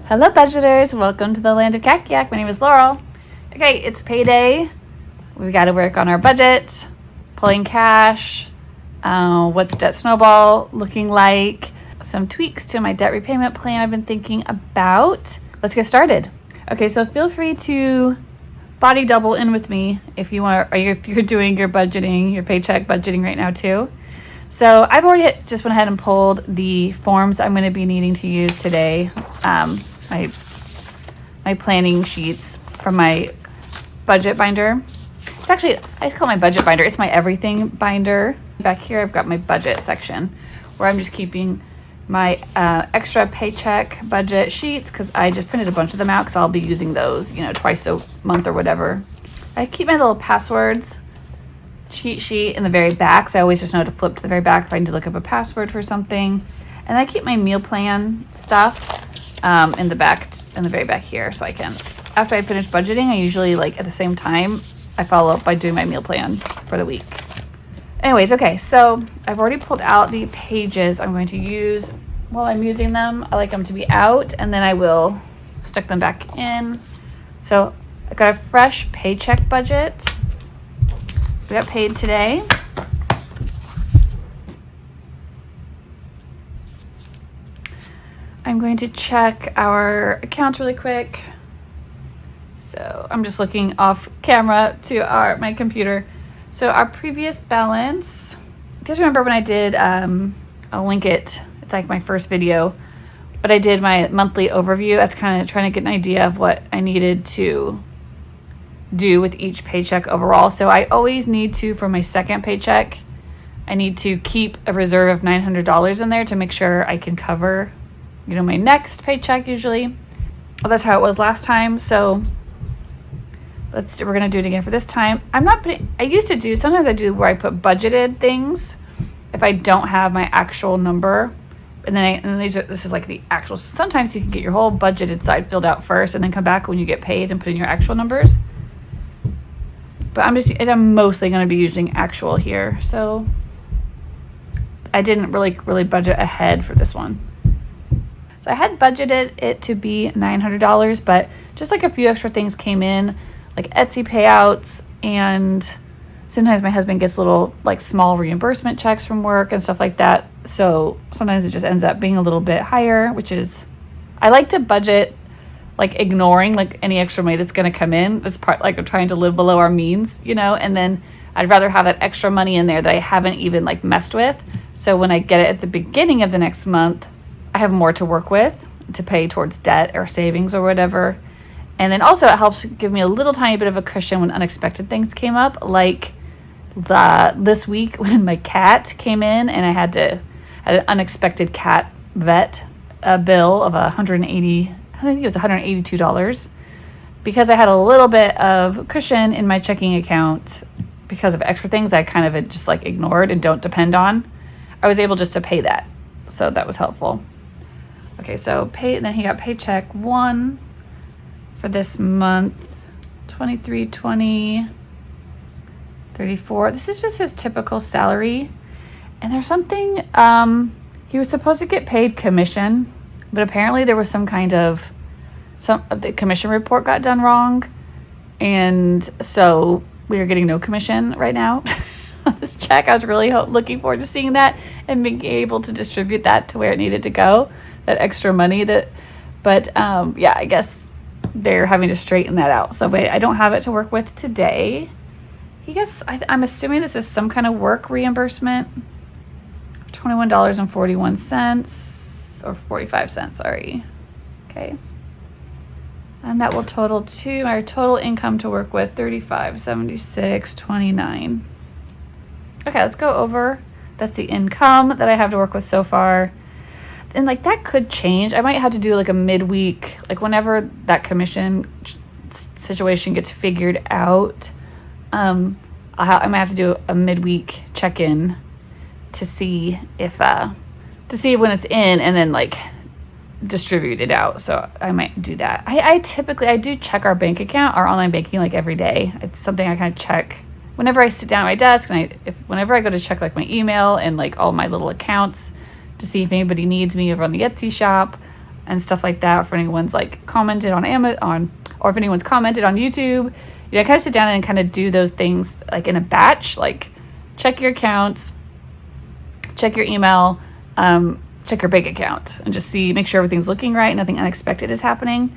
Hello budgeters, welcome to the land of Kakiak. My name is Laurel. Okay, it's payday. We've got to work on our budget, pulling cash, what's debt snowball looking like, some tweaks to my debt repayment plan I've been thinking about. Let's get started. Okay, so feel free to body double in with me if you want, or if you're doing your budgeting, your paycheck budgeting right now too. So I've already just went ahead and pulled the forms I'm going to be needing to use today. My planning sheets from my budget binder. It's actually, I just call it my budget binder. It's my everything binder. Back here, I've got my budget section where I'm just keeping my extra paycheck budget sheets because I just printed a bunch of them out because I'll be using those, twice a month or whatever. I keep my little passwords cheat sheet in the very back, so I always just know to flip to the very back if I need to look up a password for something. And I keep my meal plan stuff in the very back here, so I can, after I finish budgeting, I usually at the same time I follow up by doing my meal plan for the week. Anyways, okay, so I've already pulled out the pages I'm going to use while I'm using them. I like them to be out, and then I will stick them back in. So I got a fresh paycheck budget. We got paid today. I'm going to check our account really quick. So I'm just looking off camera to my computer. So our previous balance, just remember when I did, I'll link it. It's like my first video, but I did my monthly overview. That's kind of trying to get an idea of what I needed to do with each paycheck overall. So I always need to, for my second paycheck, I need to keep a reserve of $900 in there to make sure I can cover, my next paycheck usually. Well, that's how it was last time. So we're gonna do it again for this time. Sometimes I do where I put budgeted things if I don't have my actual number. And then this is like the actual, sometimes you can get your whole budgeted side filled out first and then come back when you get paid and put in your actual numbers. But I'm mostly going to be using actual here. So I didn't really budget ahead for this one. So I had budgeted it to be $900, but just a few extra things came in, like Etsy payouts, and sometimes my husband gets little small reimbursement checks from work and stuff like that. So sometimes it just ends up being a little bit higher, which is, I like to budget ignoring any extra money that's going to come in. That's part of trying to live below our means, and then I'd rather have that extra money in there that I haven't even messed with. So when I get it at the beginning of the next month, I have more to work with to pay towards debt or savings or whatever. And then also it helps give me a little tiny bit of a cushion when unexpected things came up, this week when my cat came in and I had an unexpected cat vet bill of I think it was $182 because I had a little bit of cushion in my checking account because of extra things I kind of just ignored and don't depend on. I was able just to pay that. So that was helpful. Okay, so then he got paycheck 1 for this month, 23, 20, 34. This is just his typical salary. And there's something, he was supposed to get paid commission, but apparently there was some of the commission report got done wrong. And so we are getting no commission right now on this check. I was really looking forward to seeing that and being able to distribute that to where it needed to go, that extra money I guess they're having to straighten that out. So I don't have it to work with today. I'm assuming this is some kind of work reimbursement. $21.41 or 45 cents, sorry. Okay. And that will total to our total income to work with, $35.76.29. Okay, let's go over. That's the income that I have to work with so far. And that could change. I might have to do a midweek, whenever that commission situation gets figured out. I might have to do a midweek check-in to see when it's in and then distribute it out. So I might do that. I do check our bank account, our online banking every day. It's something I kind of check whenever I sit down at my desk, and whenever I go to check my email and all my little accounts to see if anybody needs me over on the Etsy shop. and stuff like that. If anyone's like commented on Amazon, or if anyone's commented on YouTube, you know, kind of sit down and kind of do those things like in a batch, like check your accounts, check your email, check your bank account, and just make sure everything's looking right, nothing unexpected is happening.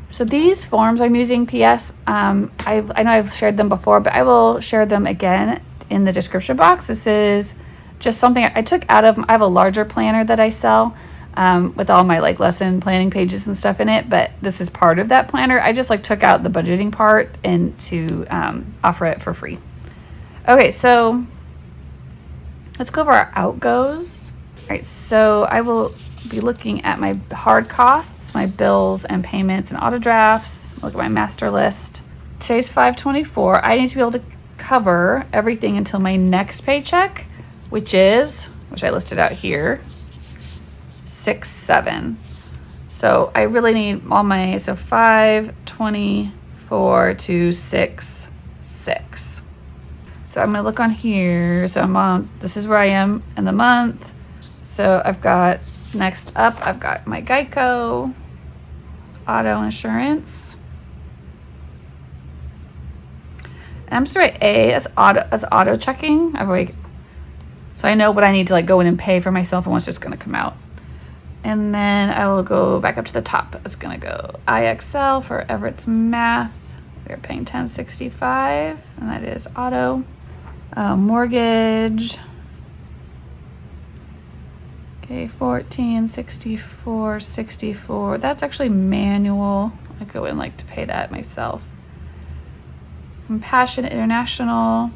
So these forms I'm using PS, I know I've shared them before, but I will share them again in the description box. This is just something I took out of, I have a larger planner that I sell with all my like lesson planning pages and stuff in it, but this is part of that planner. I just like took out the budgeting part and to offer it for free. Okay, so let's go over our outgoes. All right, so I will be looking at my hard costs, my bills and payments and auto drafts. Look at my master list. Today's 5/24. I need to be able to cover everything until my next paycheck, which I listed out here, 6/7. So I really need all my, so 5/24 to 6/6. So I'm gonna look on here. So this is where I am in the month. So I've got, next up, I've got my Geico auto insurance. And I'm just gonna write A as auto checking. So I know what I need to like go in and pay for myself and what's just gonna come out. And then I will go back up to the top. It's gonna go IXL for Everett's Math. We're paying $10.65, and that is auto. Mortgage. Okay, $14.64.64. That's actually manual. I go in like to pay that myself. Compassionate International,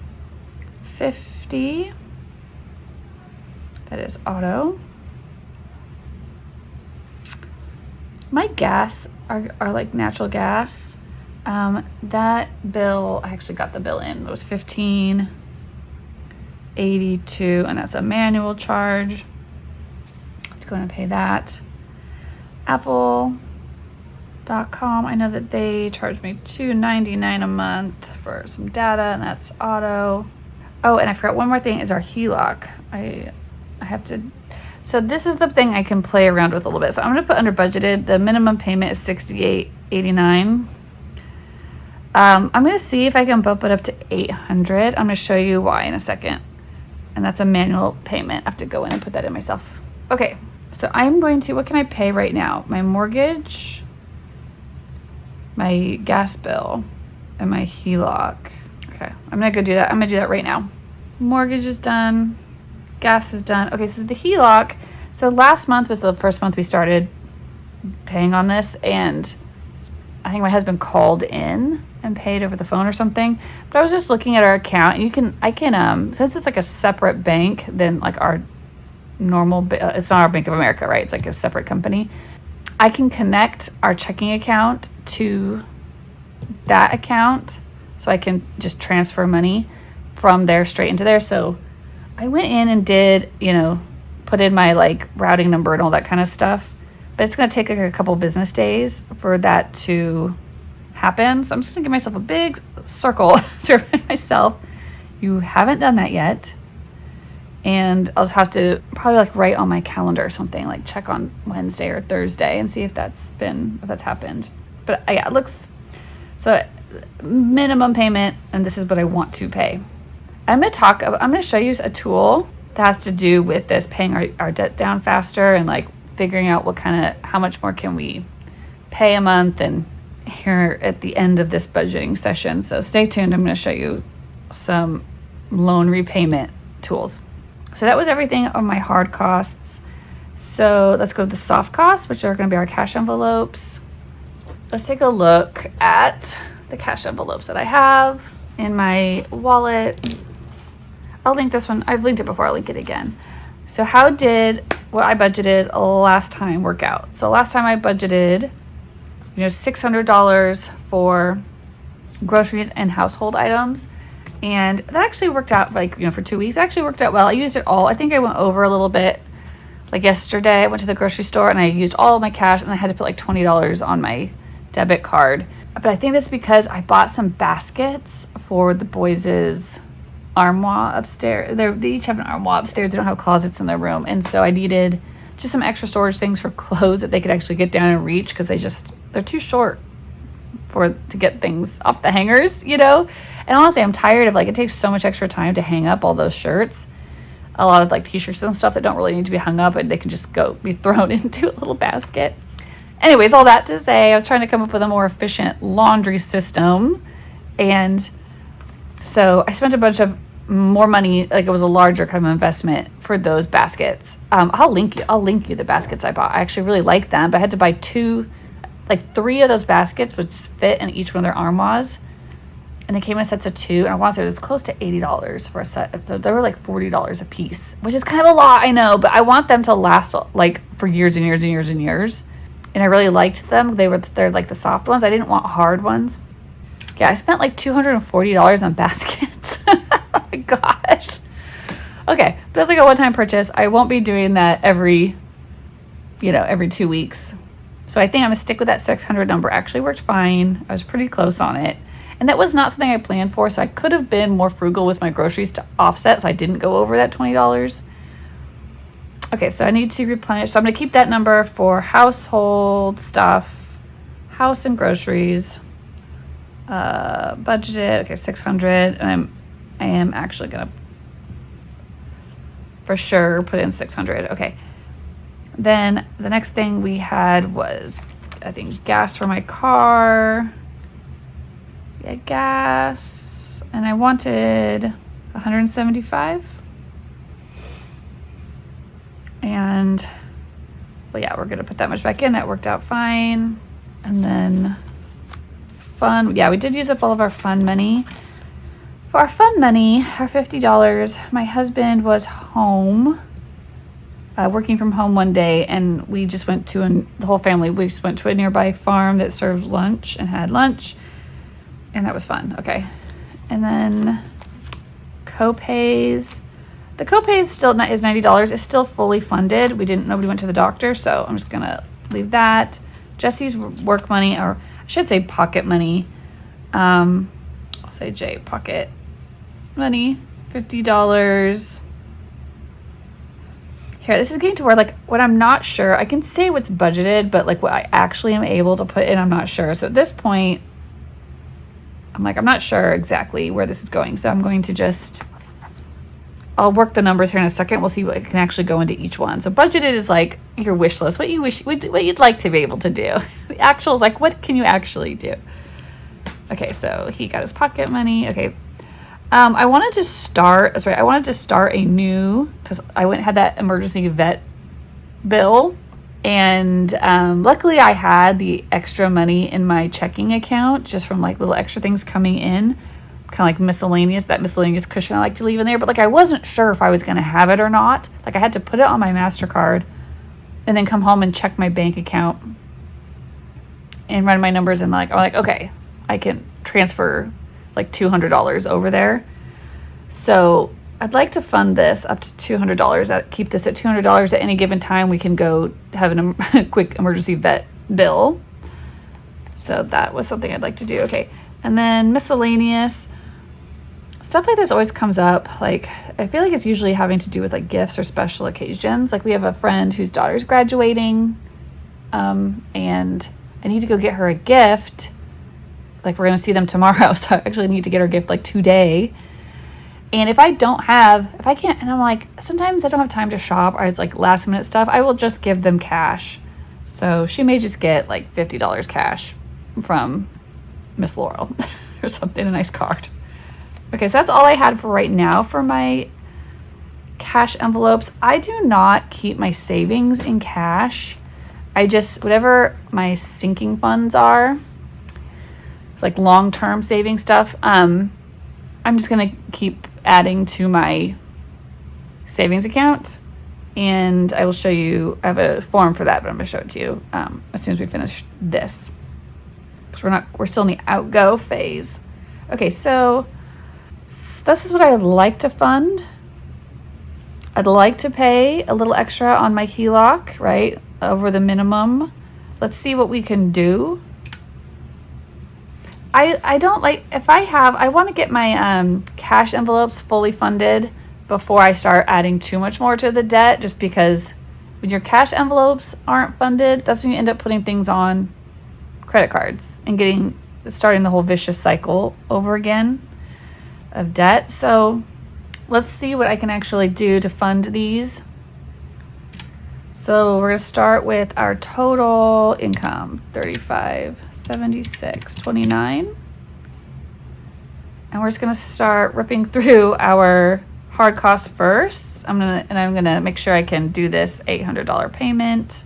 $50. That is auto. My gas are like natural gas. That bill, I actually got the bill in. It was $15.82, and that's a manual charge. Go and pay that. Apple.com, I know that they charge me $2.99 a month for some data, and that's auto. Oh, and I forgot one more thing is our HELOC. I have to, so this is the thing I can play around with a little bit. So I'm gonna put under budgeted. The minimum payment is $68.89. I'm gonna see if I can bump it up to $800. I'm gonna show you why in a second. And that's a manual payment. I have to go in and put that in myself. Okay. So I'm going to, what can I pay right now? My mortgage, my gas bill, and my HELOC. Okay, I'm gonna go do that. I'm gonna do that right now. Mortgage is done, gas is done. Okay, so the HELOC, so last month was the first month we started paying on this, and I think my husband called in and paid over the phone or something. But I was just looking at our account, and I can, since it's like a separate bank than like our normal, it's not our Bank of America, right? It's like a separate company. I can connect our checking account to that account, so I can just transfer money from there straight into there. So I went in and did, put in my like routing number and all that kind of stuff, but it's going to take like a couple business days for that to happen. So I'm just gonna give myself a big circle to remind myself, you haven't done that yet. And I'll just have to probably like write on my calendar or something, like check on Wednesday or Thursday and see if that's happened. But yeah, it looks, so minimum payment, and this is what I want to pay. I'm gonna show you a tool that has to do with this, paying our debt down faster and like figuring out how much more can we pay a month, and here at the end of this budgeting session. So stay tuned. I'm gonna show you some loan repayment tools. So that was everything on my hard costs. So let's go to the soft costs, which are going to be our cash envelopes. Let's take a look at the cash envelopes that I have in my wallet. I'll link this one. I've linked it before. I'll link it again. So how did what I budgeted last time work out? So last time I budgeted, $600 for groceries and household items. And that actually worked out for 2 weeks. It actually worked out well. I used it all. I think I went over a little bit. Like yesterday, I went to the grocery store and I used all of my cash, and I had to put like $20 on my debit card. But I think that's because I bought some baskets for the boys' armoire upstairs. They each have an armoire upstairs. They don't have closets in their room. And so I needed just some extra storage things for clothes that they could actually get down and reach, because they're too short to get things off the hangers, you know. And honestly, I'm tired of, like, it takes so much extra time to hang up all those shirts, a lot of like t-shirts and stuff that don't really need to be hung up, and they can just be thrown into a little basket. Anyways, all that to say, I was trying to come up with a more efficient laundry system, and so I spent a bunch of more money, like it was a larger kind of investment for those baskets. I'll link you the baskets I bought. I actually really like them, but I had to buy 3 of those baskets would fit in each one of their armoires, and they came in sets of 2, and I want to say it was close to $80 for a set. So they were like $40 a piece, which is kind of a lot, I know, but I want them to last like for years and years and years and years. And I really liked them. They're like the soft ones. I didn't want hard ones. Yeah, I spent like $240 on baskets. Oh my gosh. Okay, but it's like a one-time purchase. I won't be doing that every 2 weeks. So I think I'm gonna stick with that 600 number. Actually worked fine. I was pretty close on it. And that was not something I planned for, so I could have been more frugal with my groceries to offset, so I didn't go over that $20. Okay, so I need to replenish. So I'm gonna keep that number for household stuff, house and groceries, budgeted. Okay, 600, and I am actually gonna for sure put in 600. Okay. Then the next thing we had was, I think, gas for my car. Yeah, gas. And I wanted 175. And, well, yeah, we're going to put that much back in. That worked out fine. And then fun. Yeah, we did use up all of our fun money. For our fun money, our $50, my husband was home. Working from home one day, and we just went to the whole family. We just went to a nearby farm that served lunch and had lunch, and that was fun. Okay, and then co-pays. The co-pay is $90. It's still fully funded. Nobody went to the doctor, so I'm just gonna leave that. Jesse's work money, or I should say pocket money. I'll say J pocket money, $50. Here, this is getting to where, like, when I'm not sure, I can say what's budgeted, but like what I actually am able to put in, I'm not sure. So at this point, I'm not sure exactly where this is going. So I'm going to I'll work the numbers here in a second. We'll see what can actually go into each one. So budgeted is like your wish list, what you'd like to be able to do. The actual is like, what can you actually do? Okay, so he got his pocket money. Okay. I wanted to start a new, because I had that emergency vet bill, and luckily I had the extra money in my checking account just from like little extra things coming in, kind of like that miscellaneous cushion I like to leave in there. But like I wasn't sure if I was going to have it or not. Like I had to put it on my MasterCard and then come home and check my bank account and run my numbers, and I'm like, okay, I can transfer like $200 over there. So I'd like to fund this up to $200. Keep this at $200 at any given time. We can go have a quick emergency vet bill. So that was something I'd like to do. Okay, and then miscellaneous stuff like this always comes up. Like I feel like it's usually having to do with like gifts or special occasions. Like we have a friend whose daughter's graduating, and I need to go get her a gift. Like we're going to see them tomorrow, so I actually need to get her a gift like today. And if I can't, and I'm like, sometimes I don't have time to shop, or it's like last minute stuff, I will just give them cash. So she may just get like $50 cash from Miss Laurel or something, a nice card. Okay, so that's all I had for right now for my cash envelopes. I do not keep my savings in cash. I just, whatever my sinking funds are, it's like long-term saving stuff, I'm just going to keep adding to my savings account, and I will show you. I have a form for that, but I'm going to show it to you as soon as we finish this, because we're still in the outgo phase. Okay, so this is what I'd like to fund. I'd like to pay a little extra on my HELOC, right, over the minimum. Let's see what we can do. I don't like, I want to get my cash envelopes fully funded before I start adding too much more to the debt, just because when your cash envelopes aren't funded, that's when you end up putting things on credit cards and starting the whole vicious cycle over again of debt. So let's see what I can actually do to fund these. So we're going to start with our total income, $35.76.29. And we're just going to start ripping through our hard costs first. I'm going to make sure I can do this $800 payment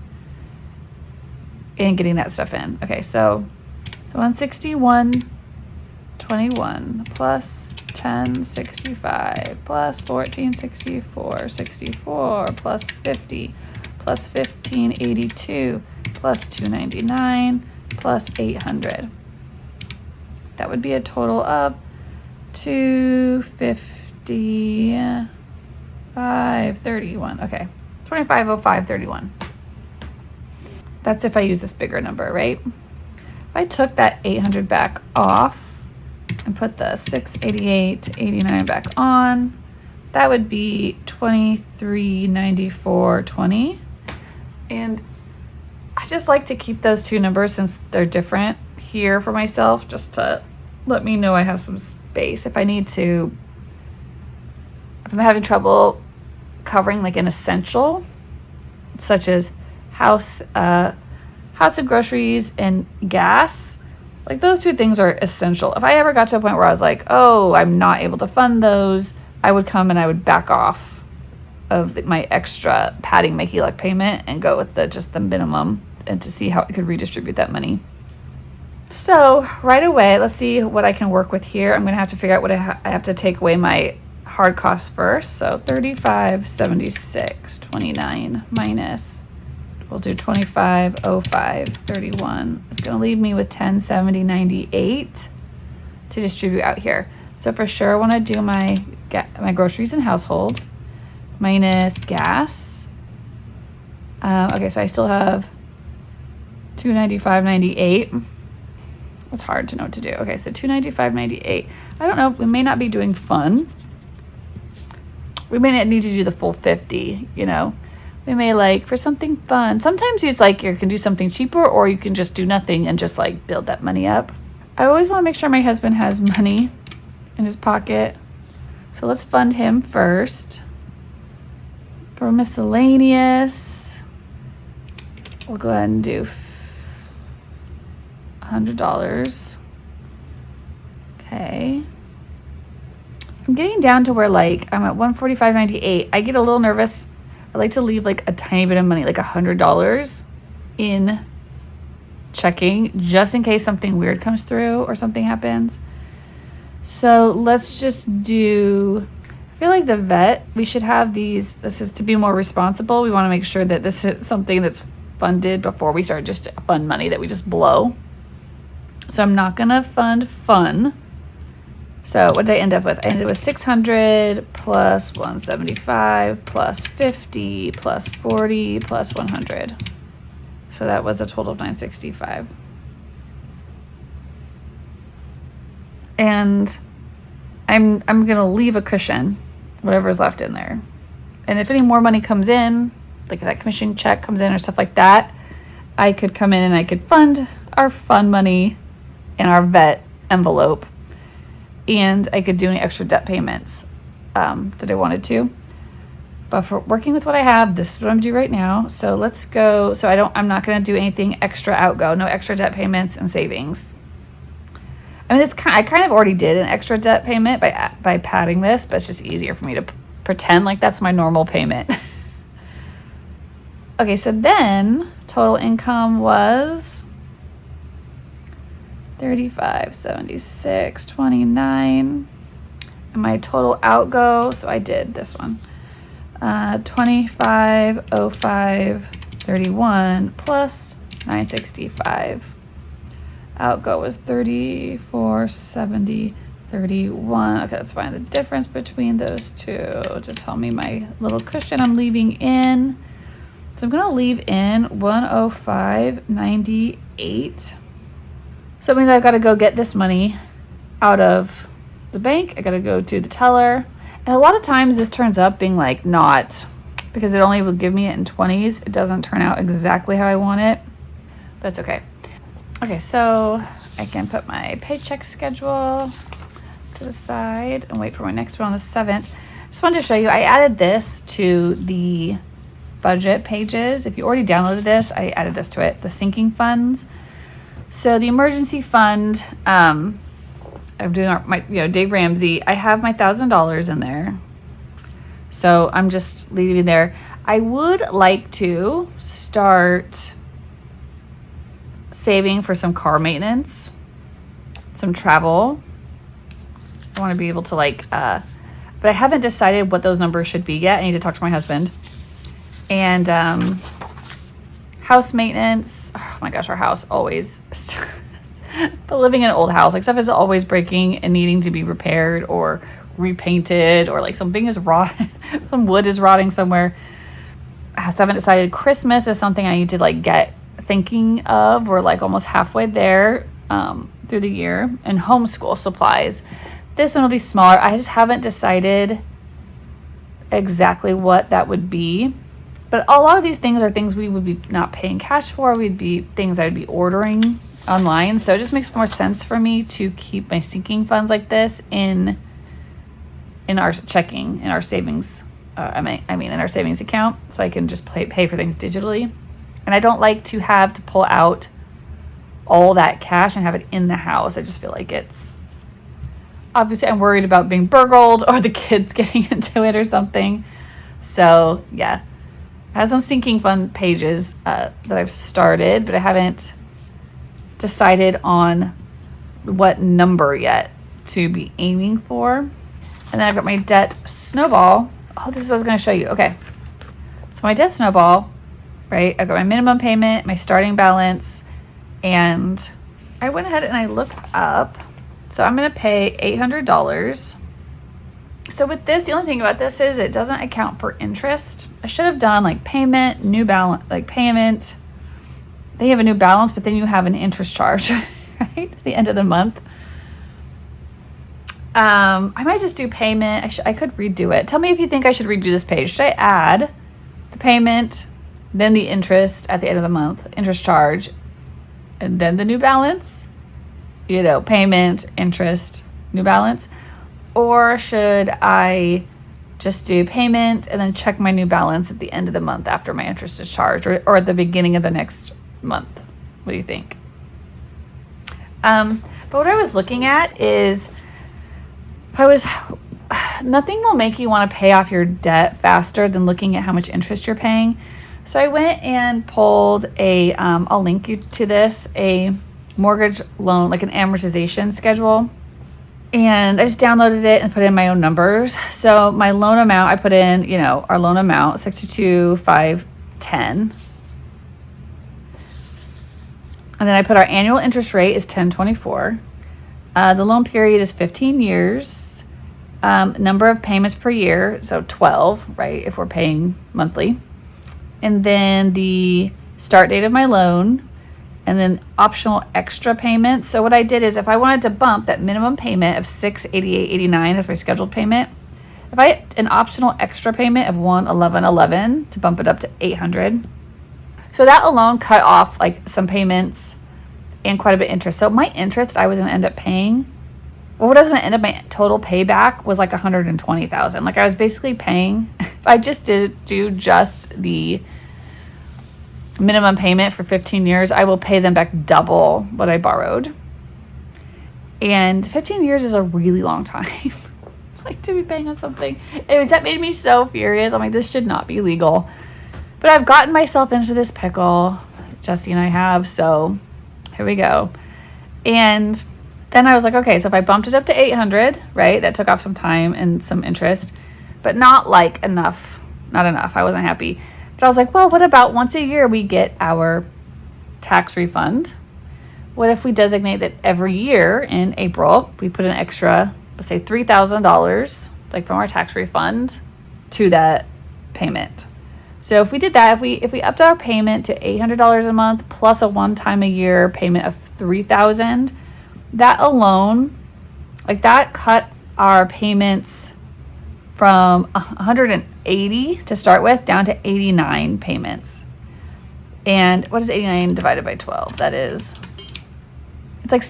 and getting that stuff in. Okay, so 161.21 plus 10.65 plus 14.64 plus 50 plus 15.82 plus 299 plus 800. That would be a total of 255.31. Okay, 2505.31. That's if I use this bigger number, right? If I took that 800 back off and put the 688.89 back on, that would be 2394.20. And I just like to keep those two numbers since they're different here for myself, just to let me know I have some space if I need to. If I'm having trouble covering like an essential, such as house and groceries and gas, like those two things are essential. If I ever got to a point where I was like, oh, I'm not able to fund those, I would come and I would back off of my extra padding my HELOC payment and go with just the minimum, and to see how I could redistribute that money. So right away, let's see what I can work with here. I'm going to have to figure out what I have to take away my hard costs first. So 35.76.29 minus, we'll do 25.05.31. It's going to leave me with 10.70.98 to distribute out here. So for sure I want to do my groceries and household minus gas. Okay, so I still have 295.98. It's hard to know what to do. Okay, so 295.98. I don't know, we may not be doing fun. We may not need to do the full 50, you know. We may like for something fun. Sometimes you can do something cheaper, or you can just do nothing and just like build that money up. I always want to make sure my husband has money in his pocket. So let's fund him first. For miscellaneous, we'll go ahead and do $100. Okay. I'm getting down to where like I'm at 145.98. I get a little nervous. I like to leave like a tiny bit of money, like $100 in checking, just in case something weird comes through or something happens. So let's just do, I feel like the vet, we should have these, this is to be more responsible. We want to make sure that this is something that's funded before we start just fund money that we just blow. So I'm not going to fund fun. So what did I end up with? I ended with 600 plus 175 plus 50 plus 40 plus 100. So that was a total of 965. And I'm going to leave a cushion, whatever's left in there. And if any more money comes in, like that commission check comes in or stuff like that, I could come in and I could fund our fund money in our vet envelope. And I could do any extra debt payments that I wanted to. But for working with what I have, this is what I'm doing right now. So let's go. So I'm not going to do anything extra outgo, no extra debt payments and savings. I mean, I kind of already did an extra debt payment by padding this, but it's just easier for me to pretend like that's my normal payment. Okay, so then total income was $35.76.29, and my total outgo, so I did this one, 25.05.31 plus 965. Outgo was 34.70.31. Okay, let's find the difference between those two to tell me my little cushion I'm leaving in. So I'm going to leave in 105.98. So it means I've got to go get this money out of the bank. I got to go to the teller. And a lot of times this turns up being like not because it only will give me it in 20s. It doesn't turn out exactly how I want it. That's okay. Okay, so I can put my paycheck schedule to the side and wait for my next one on the 7th. Just wanted to show you, I added this to the budget pages. If you already downloaded this, I added this to it, the sinking funds. So the emergency fund, I'm doing my, Dave Ramsey. I have my $1,000 in there. So I'm just leaving it there. I would like to start saving for some car maintenance, some travel. I want to be able to but I haven't decided what those numbers should be yet. I need to talk to my husband. And house maintenance. Oh my gosh, our house always, but living in an old house, like stuff is always breaking and needing to be repaired or repainted, or like something is rotting, some wood is rotting somewhere. So I haven't decided. Christmas is something I need to get thinking of. We're almost halfway there through the year. And homeschool supplies. This one will be smaller. I just haven't decided exactly what that would be. But a lot of these things are things we would be not paying cash for. We'd be things I would be ordering online. So it just makes more sense for me to keep my sinking funds like this in our checking, in our savings. In our savings account, so I can just pay for things digitally. And I don't like to have to pull out all that cash and have it in the house. I just feel like it's, obviously I'm worried about being burgled or the kids getting into it or something. So yeah, I have some sinking fund pages that I've started, but I haven't decided on what number yet to be aiming for. And then I've got my debt snowball. Oh, this is what I was going to show you. Okay. So my debt snowball, right? I've got my minimum payment, my starting balance, and I went ahead and I looked up. So I'm going to pay $800. So with this, the only thing about this is it doesn't account for interest. I should have done payment, new balance, payment. Then you have a new balance, but then you have an interest charge, right? At the end of the month. I might just do payment. I could redo it. Tell me if you think I should redo this page. Should I add the payment, then the interest at the end of the month, interest charge, and then the new balance? Payment, interest, new balance. Or should I just do payment and then check my new balance at the end of the month after my interest is charged, or at the beginning of the next month? What do you think? But what I was looking at is nothing will make you want to pay off your debt faster than looking at how much interest you're paying. So I went and pulled I'll link you to this, a mortgage loan, like an amortization schedule. And I just downloaded it and put in my own numbers. So my loan amount, I put in, our loan amount, $62,510. And then I put our annual interest rate is $10.24. The loan period is 15 years. Number of payments per year, so 12, right, if we're paying monthly. And then the start date of my loan, and then optional extra payments. So what I did is if I wanted to bump that minimum payment of $688.89 as my scheduled payment, if I had an optional extra payment of $111.11 to bump it up to $800. So that alone cut off some payments and quite a bit of interest. So my interest I was going to end up paying, what I was going to end up, my total payback was $120,000. I was basically paying, if I just do just the minimum payment for 15 years, I will pay them back double what I borrowed. And 15 years is a really long time to be paying on something. That made me so furious. I'm this should not be legal. But I've gotten myself into this pickle. Jesse and I have, so here we go. And then I was okay, so if I bumped it up to 800, right, that took off some time and some interest, but not enough, not enough. I wasn't happy. But I was well, what about once a year we get our tax refund? What if we designate that every year in April, we put an extra, let's say $3,000, from our tax refund to that payment? So if we did that, if we upped our payment to $800 a month plus a one-time a year payment of $3,000, that alone, that cut our payments from 180 to start with down to 89 payments. And what is 89 divided by 12? That is, it's like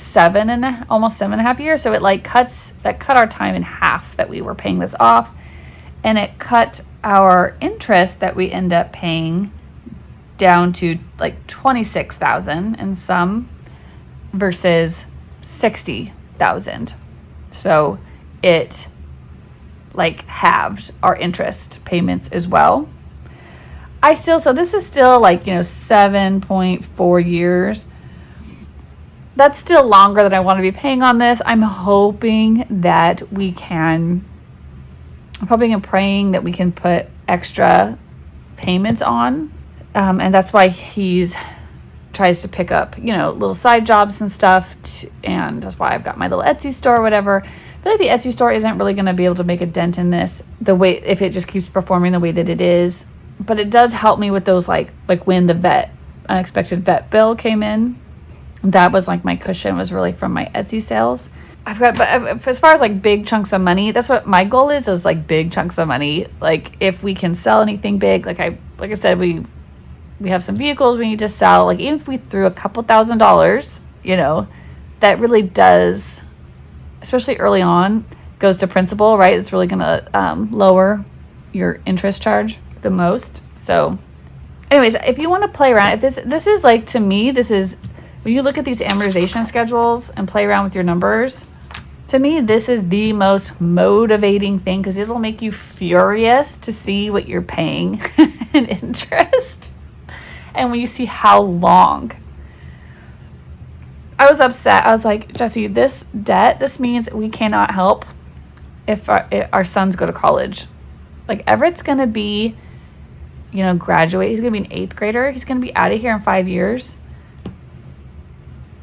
almost 7.5 years. So it cut our time in half that we were paying this off. And it cut our interest that we end up paying down to like 26,000 and some versus 60,000. So it like halved our interest payments as well. So this is still like, 7.4 years. That's still longer than I want to be paying on this. I'm hoping and praying that we can put extra payments on. And that's why he's tries to pick up, little side jobs and stuff. And that's why I've got my little Etsy store or whatever. I feel like the Etsy store isn't really going to be able to make a dent in this if it just keeps performing the way that it is. But it does help me with those like when the unexpected vet bill came in. That was like my cushion, was really from my Etsy sales. But as far as like big chunks of money, that's what my goal is like big chunks of money. Like if we can sell anything big, like I said, we have some vehicles we need to sell. Like even if we threw a couple $1,000s, that really does, especially early on, goes to principal, right? It's really going to lower your interest charge the most. So anyways, if you want to play around, this is like, to me, this is when you look at these amortization schedules and play around with your numbers, to me, this is the most motivating thing because it'll make you furious to see what you're paying in interest. And when you see how long. I was upset. I was like, Jesse, this means we cannot help if our sons go to college. Like Everett's going to be, graduate. He's going to be an 8th grader. He's going to be out of here in 5 years.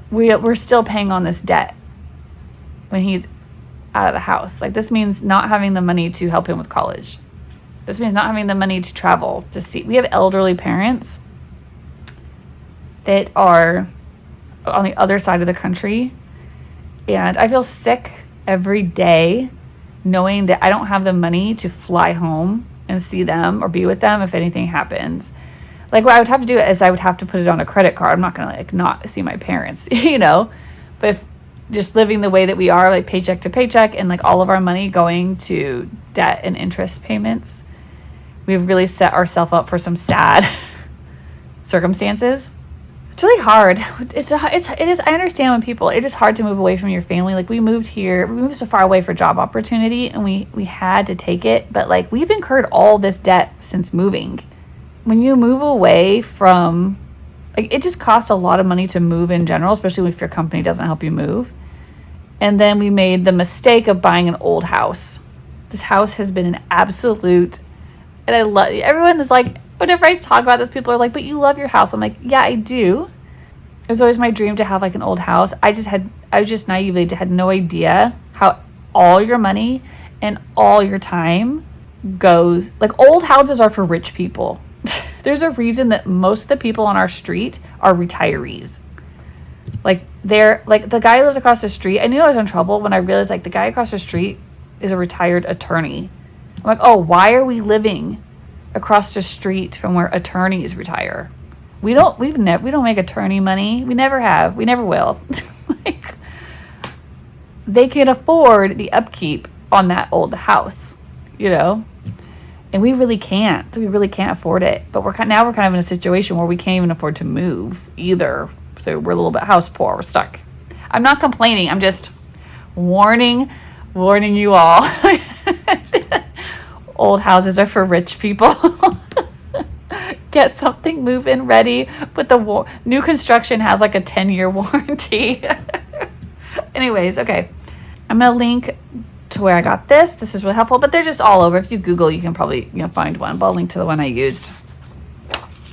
We're still paying on this debt when he's out of the house. Like this means not having the money to help him with college. This means not having the money to travel to see. We have elderly parents that are on the other side of the country. And I feel sick every day knowing that I don't have the money to fly home and see them or be with them if anything happens. Like what I would have to do is I would have to put it on a credit card. I'm not going to not see my parents, But if just living the way that we are, like paycheck to paycheck and like all of our money going to debt and interest payments, we've really set ourselves up for some sad circumstances. It's really hard. It is. I understand when it is hard to move away from your family. Like we moved so far away for job opportunity and we had to take it. But like we've incurred all this debt since moving. When you move away from, like it just costs a lot of money to move in general, especially if your company doesn't help you move. And then we made the mistake of buying an old house. This house has been an absolute, and I love, everyone is like, whenever I talk about this, people are like, but you love your house. I'm like, yeah, I do. It was always my dream to have like an old house. I just naively had no idea how all your money and all your time goes. Like old houses are for rich people. There's a reason that most of the people on our street are retirees. Like they're like the guy who lives across the street. I knew I was in trouble when I realized like the guy across the street is a retired attorney. I'm like, oh, why are we living across the street from where attorneys retire? We don't make attorney money. We never have. We never will. Like they can afford the upkeep on that old house, and we really can't. We really can't afford it. But we're kind of in a situation where we can't even afford to move either. So we're a little bit house poor. We're stuck. I'm not complaining. I'm just warning you all. Old houses are for rich people. Get something move-in ready. But the new construction has like a 10-year warranty. Anyways, okay. I'm going to link to where I got this. This is really helpful, but they're just all over. If you Google, you can probably find one, but I'll link to the one I used.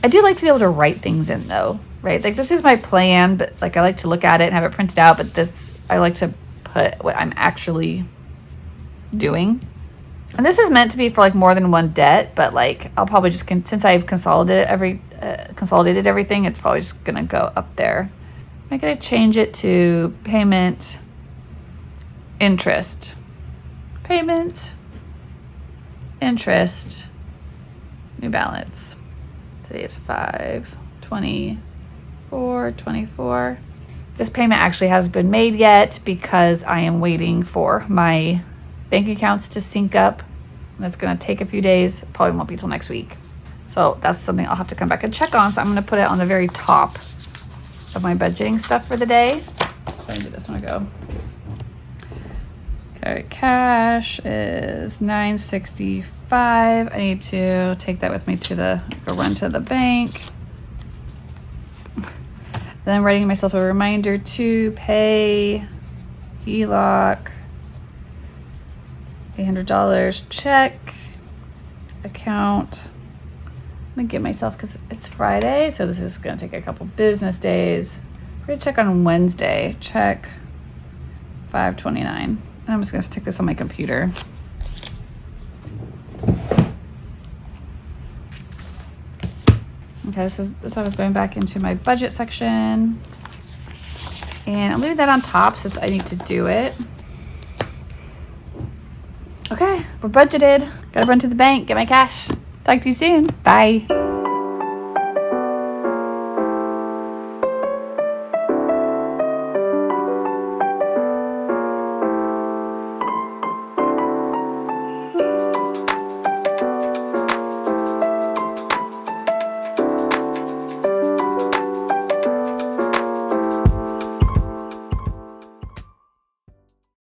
I do like to be able to write things in though, right? Like this is my plan, but like I like to look at it and have it printed out, but I like to put what I'm actually doing. And this is meant to be for like more than one debt, but like I'll probably just, since I've consolidated everything, it's probably just gonna go up there. I'm gonna change it to payment, interest, payment, interest, new balance. Today is 5/24/24. This payment actually hasn't been made yet because I am waiting for my bank accounts to sync up. That's gonna take a few days, probably won't be till next week. So that's something I'll have to come back and check on. So I'm gonna put it on the very top of my budgeting stuff for the day. Let me do this one go. Okay, cash is $965. I need to take that with me to go run to the bank. Then I'm writing myself a reminder to pay HELOC, $800 check, account. I'm gonna give myself, because it's Friday, so this is gonna take a couple business days. We're gonna check on Wednesday, check 5/29. And I'm just gonna stick this on my computer. Okay, so I was going back into my budget section. And I'm leaving that on top since I need to do it. Okay, we're budgeted. Gotta run to the bank, get my cash. Talk to you soon. Bye.